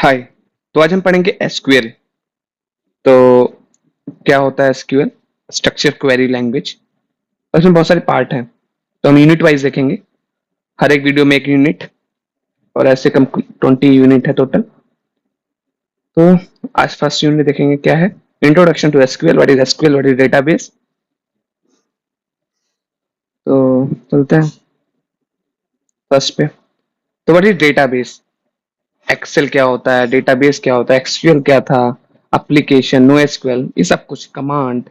हाय। तो आज हम पढ़ेंगे एसक्यूएल। तो क्या होता है एसक्यूएल? Structure query language. और इसमें बहुत सारे पार्ट हैं, तो हम यूनिट वाइज देखेंगे। हर एक वीडियो में एक यूनिट, और ऐसे कम 20 यूनिट है टोटल। तो आज फर्स्ट यूनिट देखेंगे क्या है। Introduction to SQL, what is SQL, what is database. तो चलते हैं फर्स्ट पे। तो व्हाट इज डेटाबेस? एक्सेल क्या होता है, डेटाबेस क्या होता है, एसक्यूएल क्या था, एप्लीकेशन, नो एसक्यूएल, ये सब कुछ कमांड,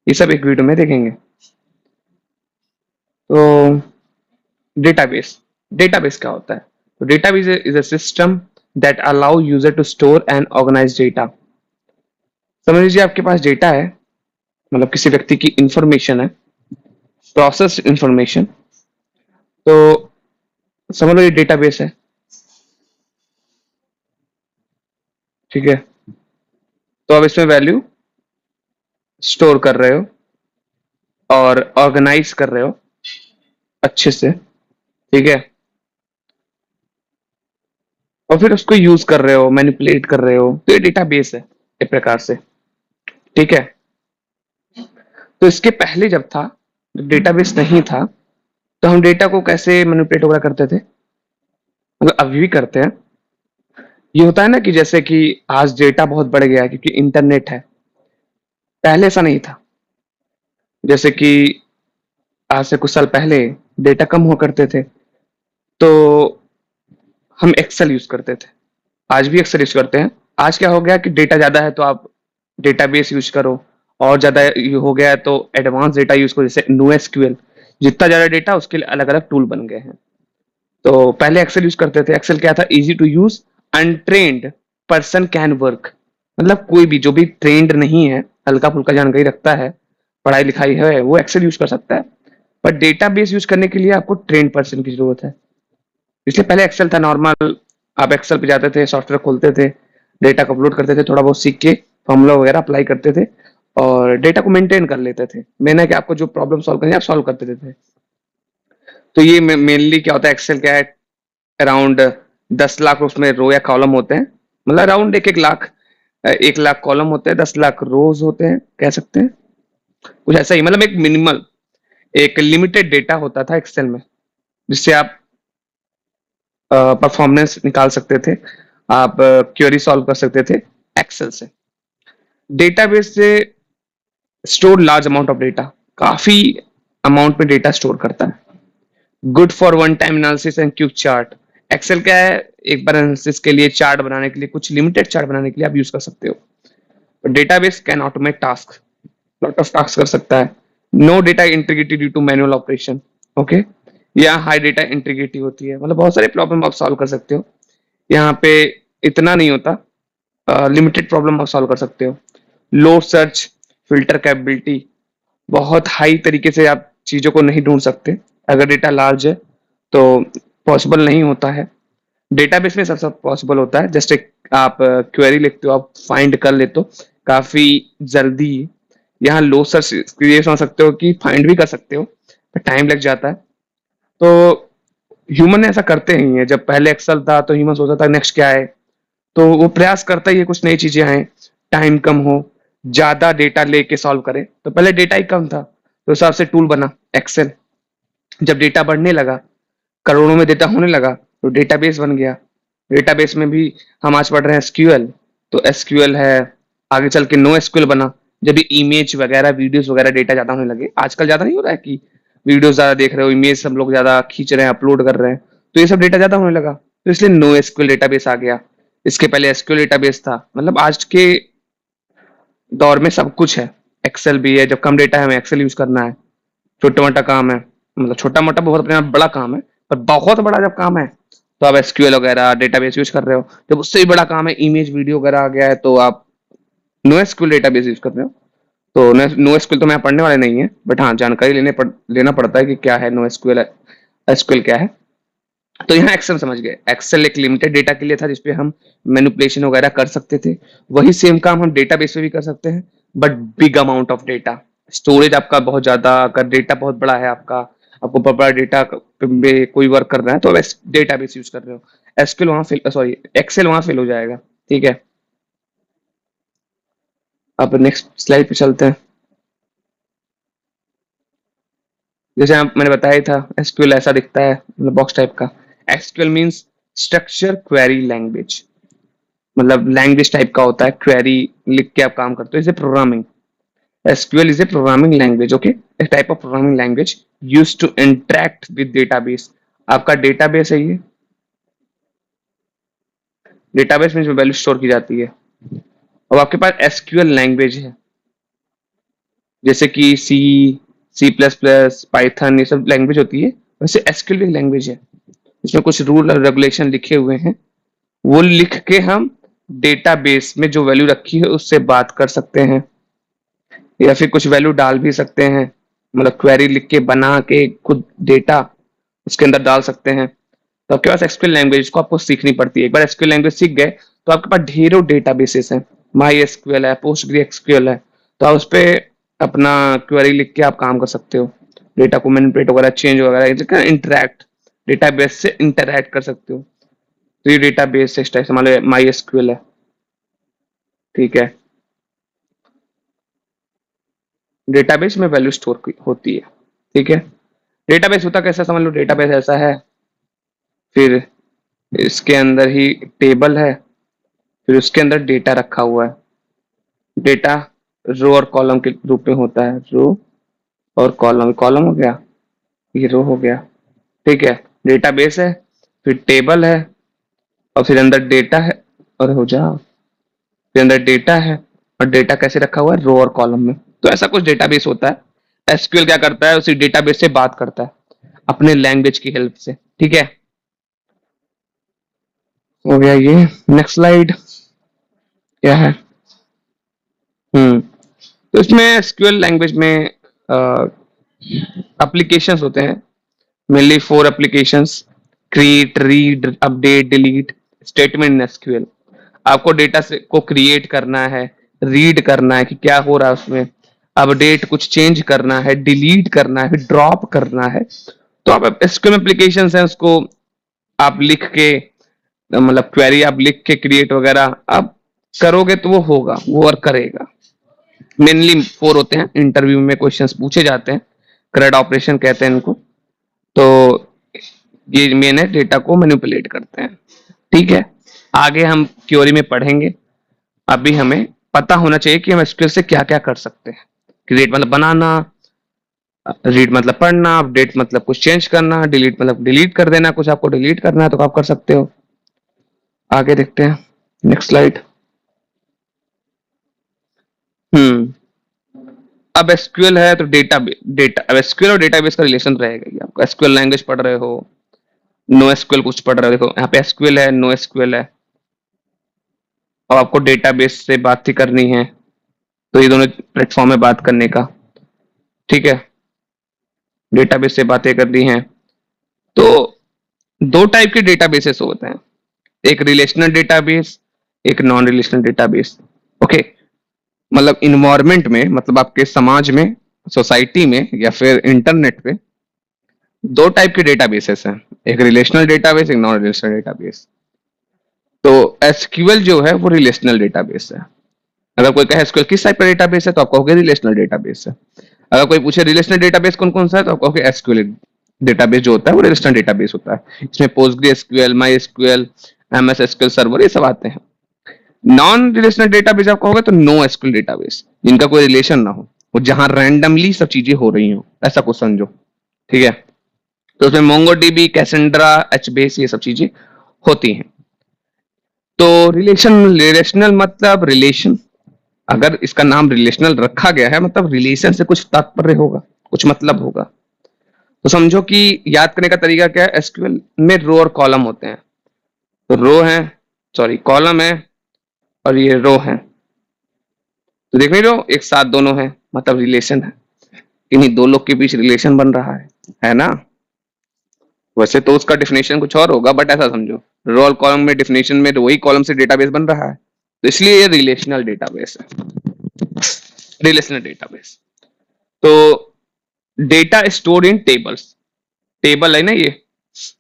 ये सब एक वीडियो में देखेंगे। तो डेटाबेस, डेटाबेस क्या होता है? तो database is a system that allow user to store and organise data. समझ लीजिए आपके पास डेटा है, मतलब किसी व्यक्ति की इंफॉर्मेशन है, प्रोसेस इंफॉर्मेशन। तो समझ लो ये डेटाबेस है, ठीक है। तो आप इसमें वैल्यू स्टोर कर रहे हो और ऑर्गेनाइज कर रहे हो अच्छे से, ठीक है। और फिर उसको यूज कर रहे हो, मैनिपुलेट कर रहे हो, तो ये डेटाबेस है एक प्रकार से, ठीक है। तो इसके पहले जब था, जब डेटाबेस नहीं था, तो हम डेटा को कैसे मैनिपुलेट वगैरह करते थे, मतलब अभी भी करते हैं। ये होता है ना कि जैसे कि आज डेटा बहुत बढ़ गया है क्योंकि इंटरनेट है। पहले ऐसा नहीं था। जैसे कि आज से कुछ साल पहले डेटा कम हुआ करते थे, तो हम एक्सेल यूज करते थे। आज भी एक्सेल यूज करते हैं। आज क्या हो गया कि डेटा ज्यादा है तो आप डेटाबेस यूज करो, और ज्यादा हो गया है तो एडवांस डेटा यूज करो, जैसे नो एसक्यूएल। जितना ज्यादा डेटा उसके लिए अलग अलग टूल बन गए हैं। तो पहले एक्सेल यूज करते थे। एक्सेल क्या था? Easy to use, untrained person can work. मतलब कोई भी जो भी ट्रेंड नहीं है, हल्का फुल्का जानकारी रखता है, पढ़ाई लिखाई है, वो एक्सेल यूज कर सकता है। बट डेटाबेस यूज करने के लिए आपको ट्रेंड पर्सन की जरूरत है। इसलिए पहले एक्सेल था नॉर्मल। आप एक्सेल पे जाते थे, सॉफ्टवेयर खोलते थे, डेटा को अपलोड करते थे, थोड़ा बहुत सीख के फॉर्मूला वगैरह अप्लाई करते थे, और डेटा को मेंटेन कर लेते थे। मैंने कि आपको जो प्रॉब्लम सॉल्व करनी है आप सॉल्व करते थे। तो ये मेनली क्या होता है, एक्सेल क्या है, अराउंड 10 लाख उसमें रो या कॉलम होते हैं। मतलब अराउंड एक एक लाख, 1 लाख कॉलम होते हैं, 10 लाख रोज होते हैं, कह सकते हैं कुछ ऐसा ही। मतलब एक मिनिमल, एक लिमिटेड डेटा होता था एक्सेल में, जिससे आप परफॉर्मेंस निकाल सकते थे, आप क्वेरी सॉल्व कर सकते थे एक्सेल से। डेटाबेस से store large amount of data, काफी अमाउंट में डेटा स्टोर करता है। Good for one time analysis and quick chart. Excel क्या है, एक बार एनालिसिस के लिए, चार्ट बनाने के लिए, कुछ लिमिटेड चार्ट बनाने के लिए आप यूज कर सकते हो। Database can automate task, lot of task कर सकता है। No data integrity due to manual operation, okay. या हाई डेटा इंटीग्रिटी होती है, मतलब बहुत सारे प्रॉब्लम आप सॉल्व कर सकते हो। यहाँ पे इतना नहीं होता, लिमिटेड प्रॉब्लम आप सॉल्व कर सकते हो। लो सर्च फिल्टर कैपेबिलिटी, बहुत हाई तरीके से आप चीजों को नहीं ढूंढ सकते। अगर डेटा लार्ज है तो पॉसिबल नहीं होता है। डेटाबेस में सब सब पॉसिबल होता है। जस्ट एक आप क्वेरी लिखते हो, आप फाइंड कर लेते हो काफी जल्दी। यहाँ लो सर्च ये समझ सकते हो कि फाइंड भी कर सकते हो, पर टाइम लग जाता है। तो ह्यूमन ऐसा करते ही है। जब पहले एक्सेल था तो ह्यूमन सोचता था नेक्स्ट क्या है, तो वो प्रयास करता ही है कुछ नई चीजें आए, टाइम कम हो, ज्यादा डेटा लेके सॉल्व करे। तो पहले डेटा ही कम था, तो उस हिसाब से टूल बना एक्सेल। जब डेटा बढ़ने लगा, करोड़ों में डेटा होने लगा, तो डेटाबेस बन गया। डेटाबेस में भी हम आज पढ़ रहे हैं एसक्यूएल, तो एसक्यूएल है। आगे चल के नो एसक्यूएल बना, जब भी इमेज वगैरह, वीडियोस वगैरह डेटा ज्यादा होने लगे। आजकल ज्यादा नहीं हो रहा है कि वीडियोस ज्यादा देख रहे हो, इमेज सब लोग ज्यादा खींच रहे हैं, अपलोड कर रहे हैं, तो ये सब डेटा ज्यादा होने लगा, तो इसलिए नो एसक्यूएल डेटाबेस आ गया। इसके पहले एसक्यूएल डेटाबेस था। मतलब आज के दौर में सब कुछ है। एक्सेल भी है, जब कम डेटा है हमें एक्सेल यूज करना है। छोटा मोटा काम है, मतलब छोटा मोटा बहुत अपने आप बड़ा काम है, पर बहुत बड़ा जब काम है तो आप एसक्यूएल वगैरह डेटाबेस यूज कर रहे हो। जब उससे भी बड़ा काम है, इमेज वीडियो वगैरह आ गया है, तो आप नो एसक्यूएल डेटाबेस यूज कर रहे हो। तो नो एसक्यूएल तो मैं पढ़ने वाले नहीं है, बट हाँ जानकारी लेना पड़ता है कि क्या है नो एसक्यूएल, एसक्यूएल क्या है। तो यहाँ एक्सेल समझ गए। एक्सेल एक लिमिटेड डेटा के लिए था जिसपे हम मैनिपुलेशन वगैरह कर सकते थे। वही सेम काम हम डेटाबेस पे भी कर सकते हैं, but big amount of data. Storage आपका बहुत ज्यादा, अगर डेटा बहुत बड़ा है आपका, आपको बहुत बड़ा डेटा पे कोई वर्क कर रहा है, तो डेटाबेस यूज कर रहे हो। एसक्यूएल वहां फेल, सॉरी एक्सेल वहां फेल हो जाएगा। ठीक है, अब नेक्स्ट स्लाइड पे चलते हैं। जैसे मैंने बताया था एसक्यूएल ऐसा दिखता है, मतलब बॉक्स टाइप का। SQL means structure query language, मतलब लैंग्वेज टाइप का होता है, क्वेरी लिख के आप काम करते हो, इसे programming. SQL is a programming language, okay, a type of programming language used to interact with database. आपका डेटाबेस है ये, डेटाबेस में जो वैल्यू स्टोर की जाती है। अब आपके पास एसक्यूएल लैंग्वेज है, जैसे कि सी प्लस प्लस, पाइथन, ये सब लैंग्वेज होती है, वैसे एसक्यूएल भी लैंग्वेज है। इसमें कुछ रूल और रेगुलेशन लिखे हुए हैं, वो लिख के हम डेटाबेस में जो वैल्यू रखी है उससे बात कर सकते हैं, या फिर कुछ वैल्यू डाल भी सकते हैं, मतलब क्वेरी लिख के बना के खुद डेटा उसके अंदर डाल सकते हैं। तो आपके पास एसक्यूएल लैंग्वेज को आपको सीखनी पड़ती है। एक बार एसक्यूएल लैंग्वेज सीख गए तो आपके पास ढेरों डेटाबेसेस हैं, माई एसक्यूएल है, पोस्टग्री एसक्यूएल है, तो आप उस पर अपना क्वेरी लिख के आप काम कर सकते हो, डेटा को मैनिपुलेट वगैरह, चेंज वगैरह, इंटरैक्ट, डेटाबेस से इंटरैक्ट कर सकते हो। तो ये डेटाबेस है, इस टाइप से मान लो माई एसक्यूएल है, ठीक है, डेटाबेस में वैल्यू स्टोर होती है, ठीक है। डेटाबेस होता कैसा, समझ लो डेटाबेस ऐसा है, फिर इसके अंदर ही टेबल है, फिर उसके अंदर डेटा रखा हुआ है। डेटा रो और कॉलम के रूप में होता है, रो और कॉलम, कॉलम हो गया, ये रो हो गया, ठीक है। डेटाबेस है, फिर टेबल है, और फिर अंदर डेटा है, और हो जा, फिर अंदर डेटा है, और डेटा कैसे रखा हुआ है, रो और कॉलम में। तो ऐसा कुछ डेटाबेस होता है। एसक्यूएल क्या करता है, उसी डेटाबेस से बात करता है अपने लैंग्वेज की हेल्प से, ठीक है। हो गया ये। नेक्स्ट स्लाइड क्या है? तो इसमें एसक्यूएल लैंग्वेज में एप्लीकेशंस होते हैं, mainly 4 applications: create, read, update, delete. Statement in SQL, आपको डेटा से को क्रिएट करना है, रीड करना है कि क्या हो रहा है उसमें, अपडेट कुछ चेंज करना है, डिलीट करना है, ड्रॉप करना है। तो आप एसक्यूएल एप्लीकेशन है उसको आप लिख के, मतलब क्वेरी आप लिख के क्रिएट वगैरह आप करोगे तो वो होगा, वो वर्क करेगा। मेनली 4 होते हैं, इंटरव्यू में क्वेश्चंस पूछे जाते हैं, क्रेड ऑपरेशन कहते हैं इनको। तो ये मेन है, डेटा को मैनिपुलेट करते हैं, ठीक है। आगे हम क्वेरी में पढ़ेंगे, अभी हमें पता होना चाहिए कि हम एसक्यूएल से क्या क्या कर सकते हैं। क्रिएट मतलब बनाना, रीड मतलब पढ़ना, अपडेट मतलब कुछ चेंज करना, डिलीट मतलब डिलीट कर देना, कुछ आपको डिलीट करना है तो आप कर सकते हो। आगे देखते हैं, नेक्स्ट स्लाइड। हम्म अब एसक्यूएल है तो डेटा अब एसक्यूएल और डेटाबेस का रिलेशन रहेगा ही। आपको एसक्यूएल लैंग्वेज पढ़ रहे हो, नो एसक्यूएल कुछ पढ़ रहे हो, देखो यहाँ पे एसक्यूएल है, नो एसक्यूएल है, और आपको डेटाबेस से बात ही करनी है, तो ये दोनों प्लेटफॉर्म है बात करने का, ठीक है। डेटाबेस से बातें करनी है तो दो टाइप के डेटाबेसेस होते हैं, एक रिलेशनल डेटाबेस, एक नॉन रिलेशनल डेटाबेस, ओके। मतलब इन्वायरमेंट में, मतलब आपके समाज में, सोसाइटी में, या फिर इंटरनेट पे दो टाइप के डेटाबेसेस हैं, एक रिलेशनल डेटाबेस, एक नॉन रिलेशनल डेटाबेस। तो एसक्यूएल जो है वो रिलेशनल डेटाबेस है। अगर कोई कहे एसक्यूएल किस टाइप का डेटाबेस है तो आप कहोगे रिलेशनल डेटाबेस है। अगर कोई पूछे रिलेशनल डेटाबेस कौन कौन सा है तो आप कहोगे एसक्यूएल डेटाबेस जो होता है वो रिलेशनल डेटाबेस होता है। इसमें Postgre SQL, my SQL, MS SQL server, ये सब आते हैं। नॉन रिलेशनल डेटाबेस आप कहोगे तो नो एसक्यूएल डेटाबेस, जिनका कोई रिलेशन ना हो, वो जहां रैंडमली सब चीजें हो रही हो, ऐसा कुछ समझो, ठीक है। तो उसमें मोंगोडीबी, कैसेंड्रा, एचबेस, ये सब चीजें होती हैं। तो रिलेशनल मतलब रिलेशन, अगर इसका नाम रिलेशनल रखा गया है मतलब रिलेशन से कुछ तात्पर्य होगा, कुछ मतलब होगा। तो समझो कि याद करने का तरीका क्या है, एसक्यूएल में रो और कॉलम होते हैं। तो रो है, सॉरी कॉलम है, और ये रो है, तो देख नहीं रहे, एक साथ दोनों है, मतलब रिलेशन है, इन्हीं दो लोग के बीच रिलेशन बन रहा है ना। वैसे तो उसका डेफिनेशन कुछ और होगा, बट ऐसा समझो, रो और कॉलम में डेफिनेशन में वही कॉलम से डेटाबेस बन रहा है, तो इसलिए ये रिलेशनल डेटाबेस है, रिलेशनल डेटाबेस। तो data store in tables, table है ना ये,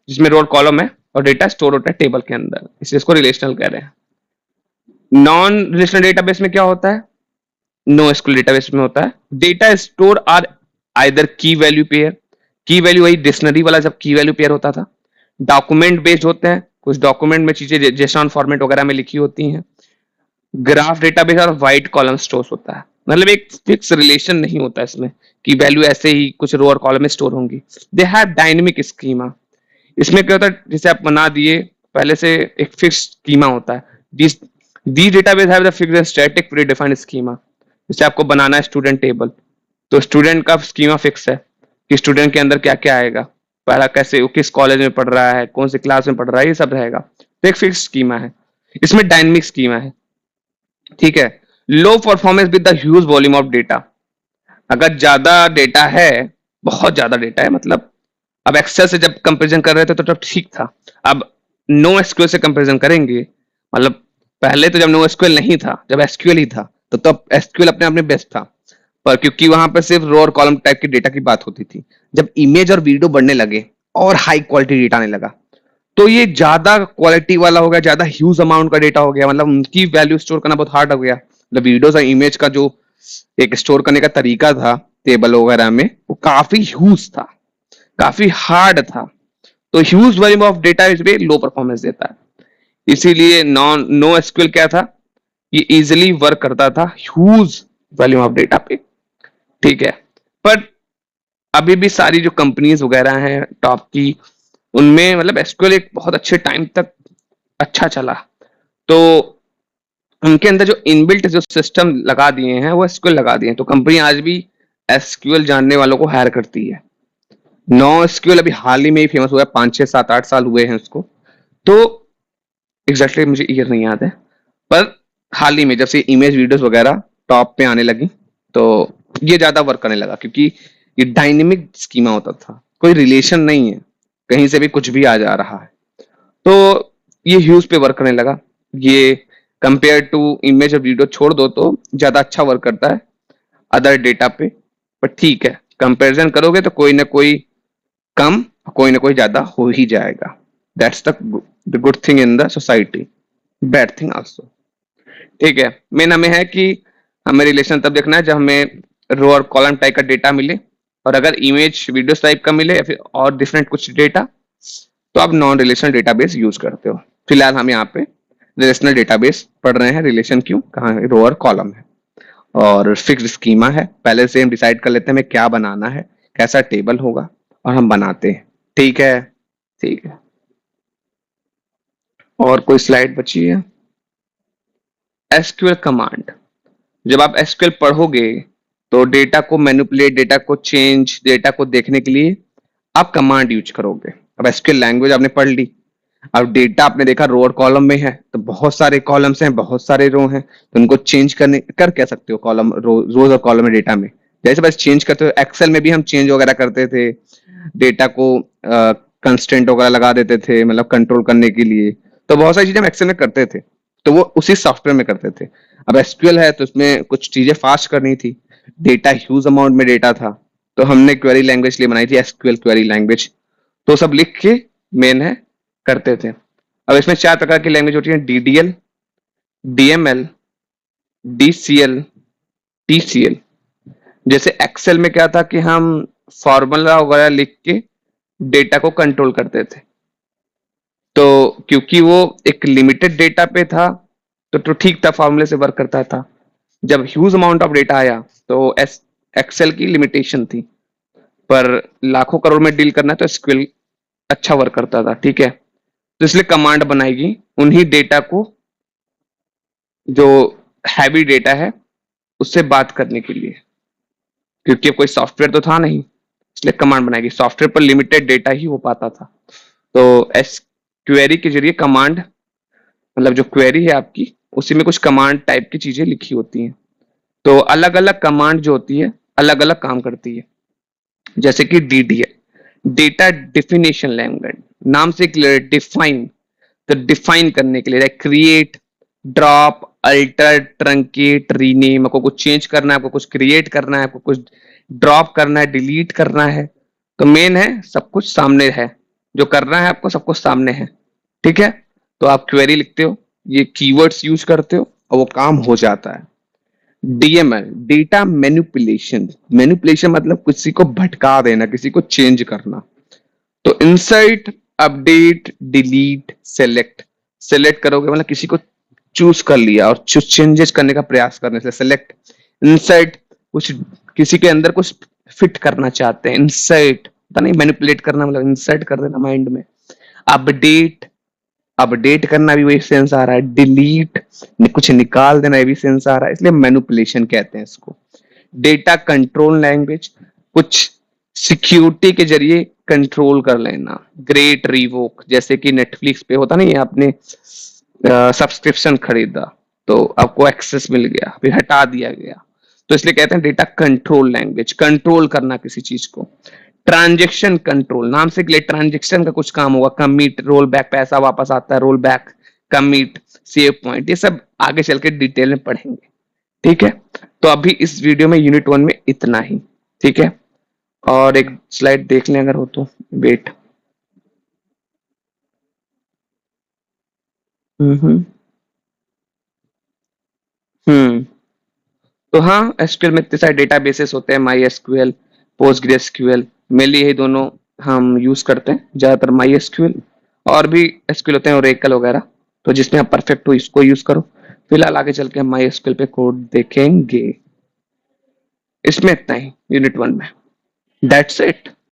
जिसमें रो और कॉलम है, और डेटा स्टोर होता है टेबल के अंदर, इसलिए इसको रिलेशनल कह रहे हैं। नॉन रिलेशनल डेटाबेस में क्या होता है? नो एसक्यूएल डेटाबेस में होता है डेटा स्टोर आर आइदर की वैल्यू पेयर, की वैल्यू वही डिक्शनरी वाला जब की वैल्यू पेयर होता था, डॉक्यूमेंट बेस्ड होते हैं, कुछ डॉक्यूमेंट में चीजें जेसॉन फॉर्मेट वगैरह में लिखी होती हैं, ग्राफ डेटाबेस और वाइट कॉलम स्टोर होता है, मतलब एक फिक्स रिलेशन नहीं होता इसमें कि वैल्यू ऐसे ही कुछ रो और कॉलम में स्टोर होंगी। They have dynamic schema. इसमें क्या होता है, जैसे आप बना दिए पहले से एक फिक्स स्कीमा होता है। दी database have the fixed and static pre defined schema. जैसे आपको बनाना है स्टूडेंट टेबल, तो स्टूडेंट का स्कीमा फिक्स है कि स्टूडेंट के अंदर क्या क्या आएगा, पहला कैसे वो किस कॉलेज में पढ़ रहा है, कौन सी क्लास में पढ़ रहा है, ये सब रहेगा, तो एक फिक्स स्कीमा है। इसमें डायनेमिक स्कीमा है, ठीक है। Low performance with the huge volume of data. अगर ज्यादा डेटा है, बहुत ज्यादा डेटा है, मतलब अब एक्सेल से जब कंपैरिजन कर रहे थे तो तब ठीक था। अब नो एसक्यूएल से कंपैरिजन करेंगे, मतलब पहले तो जब नो एसक्यूएल नहीं था, जब एसक्यूएल ही था, तो तब एसक्यूएल अपने आप में बेस्ट था, पर क्योंकि वहां पर सिर्फ रो और कॉलम टाइप के डेटा की बात होती थी। जब इमेज और वीडियो बढ़ने लगे और हाई क्वालिटी डेटा आने लगा, तो ये ज्यादा क्वालिटी वाला हो गया, ज्यादा ह्यूज अमाउंट का डेटा हो गया, मतलब उनकी वैल्यू स्टोर करना बहुत हार्ड हो गया। मतलब वीडियोस और इमेज का जो एक स्टोर करने का तरीका था टेबल वगैरह में, वो काफी ह्यूज था, काफी हार्ड था। तो ह्यूज वॉल्यूम ऑफ डेटा इसमें लो परफॉर्मेंस देता है, इसीलिए नॉन नो एसक्यूएल क्या था, ये इजिली वर्क करता था ह्यूज वॉल्यूम ऑफ डेटा पे, ठीक है। पर अभी भी सारी जो कंपनीज वगैरह हैं टॉप की, उनमें मतलब एसक्यूएल एक बहुत अच्छे टाइम तक अच्छा चला, तो उनके अंदर जो इनबिल्ट जो सिस्टम लगा दिए हैं वो एसक्यूएल लगा दिए हैं, तो कंपनी आज भी एसक्यूएल जानने वालों को हायर करती है। नो एसक्यूएल अभी हाल ही में ही फेमस हुआ है, 5 6 7 8 साल हुए हैं उसको, तो एग्जैक्टली मुझे ईयर नहीं याद है, पर हाल ही में जब से इमेज वीडियोस वगैरह टॉप पे आने लगी, तो ये ज्यादा वर्क करने लगा, क्योंकि ये डायनेमिक स्कीमा होता था, कोई रिलेशन नहीं है, कहीं से भी कुछ भी आ जा रहा है, तो ये ह्यूज पे वर्क करने लगा। ये कंपेयर टू इमेज और वीडियो छोड़ दो तो ज्यादा अच्छा वर्क करता है अदर डेटा पे, पर ठीक है, कंपैरिजन करोगे तो कोई ना कोई कम, कोई ना कोई ज्यादा हो ही जाएगा। That's the good thing in the society, bad thing also, ठीक है। मेन हमें है कि हमें रिलेशन तब देखना है जब हमें रो और कॉलम टाइप का डेटा मिले, और अगर इमेज वीडियो टाइप का मिले या फिर और डिफरेंट कुछ डेटा, तो आप नॉन रिलेशनल डेटाबेस यूज करते हो। फिलहाल हम यहाँ पे रिलेशनल डेटाबेस पढ़ रहे हैं, रिलेशन क्यों, कहाँ रो और कॉलम है, और फिक्स्ड स्कीमा है, पहले से हम डिसाइड कर लेते हैं हमें क्या बनाना है, कैसा टेबल होगा, और हम बनाते हैं, ठीक है। ठीक है, और कोई स्लाइड बची है? SQL command. जब आप एसक्यूएल पढ़ोगे तो डेटा को मैनिपुलेट, डेटा को चेंज, डेटा को देखने के लिए आप कमांड यूज करोगे। अब एसक्यूएल लैंग्वेज आपने पढ़ ली, अब डेटा आपने देखा रो और कॉलम में है, तो बहुत सारे कॉलम्स हैं, बहुत सारे रो हैं, तो उनको चेंज करने कर क्या सकते हो, कॉलम रोज और कॉलम में डेटा में, जैसे बस चेंज करते हो। एक्सेल में भी हम चेंज वगैरह करते थे, डेटा को कंस्टेंट वगैरह लगा देते थे, मतलब कंट्रोल करने के लिए, तो बहुत सारी चीजें हम एक्सेल में करते थे, तो वो उसी सॉफ्टवेयर में करते थे। अब एसक्यूएल है तो उसमें कुछ चीजें फास्ट करनी थी, डेटा ह्यूज अमाउंट में डेटा था, तो हमने क्वेरी लैंग्वेज लिए बनाई थी एसक्यूएल क्वेरी लैंग्वेज, तो सब लिख के मेन है करते थे। अब इसमें 4 प्रकार की लैंग्वेज होती है, डीडीएल, डीएमएल, डीसीएल, टीसीएल। जैसे एक्सेल में क्या था कि हम फॉर्मूला वगैरह लिख के डेटा को कंट्रोल करते थे, तो क्योंकि वो एक लिमिटेड डेटा पे था, तो ठीक था, फॉर्मूले से वर्क करता था। जब ह्यूज अमाउंट ऑफ डेटा आया तो एक्सेल की लिमिटेशन थी, पर लाखों करोड़ में डील करना है तो एसक्यूएल अच्छा वर्क करता था, ठीक है। तो इसलिए कमांड बनाएगी उन्हीं डेटा को जो हैवी डेटा है उससे बात करने के लिए, क्योंकि कोई सॉफ्टवेयर तो था नहीं, इसलिए कमांड बनाएगी, सॉफ्टवेयर पर लिमिटेड डेटा ही हो पाता था, तो एस क्वेरी के जरिए कमांड, मतलब जो क्वेरी है आपकी उसी में कुछ कमांड टाइप की चीजें लिखी होती हैं, तो अलग अलग कमांड जो होती है अलग अलग काम करती है। जैसे कि डीडीएल, डेटा डिफिनेशन लैंग्वेज, नाम से क्लियर, डिफाइन, तो डिफाइन करने के लिए create, drop, alter, truncate, rename, आपको कुछ चेंज करना है, आपको कुछ क्रिएट करना है, आपको कुछ ड्रॉप करना है, डिलीट करना है, तो मेन है सब कुछ सामने है, जो करना है आपको सब कुछ सामने है, ठीक है। तो आप क्वेरी लिखते हो, ये कीवर्ड्स यूज करते हो, और वो काम हो जाता है। DML, data manipulation. मैनिपुलेशन मतलब किसी को भटका देना, किसी को चेंज करना। तो insert, update, delete, select. Select करोगे मतलब किसी को चूज कर लिया और चेंजेस करने का प्रयास करने से सेलेक्ट। इंसर्ट, कुछ किसी के अंदर कुछ फिट करना चाहते हैं, इंसर्ट। पता नहीं, मैनिपुलेट करना मतलब इंसर्ट कर देना माइंड में। अपडेट, अपडेट करना भी वही सेंस आ रहा है। डिलीट, कुछ निकाल देना, ये भी सेंस आ रहा है, इसलिए मैनिपुलेशन कहते हैं इसको। डेटा कंट्रोल लैंग्वेज, कुछ सिक्योरिटी के जरिए कंट्रोल कर लेना। ग्रेट रिवोक, जैसे कि नेटफ्लिक्स पे होता नहीं है, आपने सब्सक्रिप्शन खरीदा तो आपको एक्सेस मिल गया, फिर हटा दिया गया, तो इसलिए कहते हैं डेटा कंट्रोल लैंग्वेज, कंट्रोल करना किसी चीज को। ट्रांजेक्शन कंट्रोल, नाम से के लिए ट्रांजेक्शन का कुछ काम होगा, कमिट, रोल बैक, पैसा वापस आता है, roll back, commit, save point, ये सब आगे चल के डिटेल में पढ़ेंगे। ठीक है, तो अभी इस वीडियो में यूनिट 1 में इतना ही। ठीक है, और एक स्लाइड देख लें अगर हो तो। वेट। हम्म। हम्म। तो हाँ, एसक्यूएल में इतने सारे डेटाबेसेस होते हैं, माई एसक्यूएल, पोस्टग्रे एसक्यूएल। मेनली यही दोनों हम यूज करते हैं ज्यादातर, माई एसक्यूएल। और भी एसक्यूएल होते हैं, ओरेकल वगैरह, तो जिसमें आप परफेक्ट हो इसको यूज करो। फिलहाल आगे चल के हम माई एसक्यूएल पे कोड देखेंगे। इसमें इतना ही यूनिट 1 में। That's it.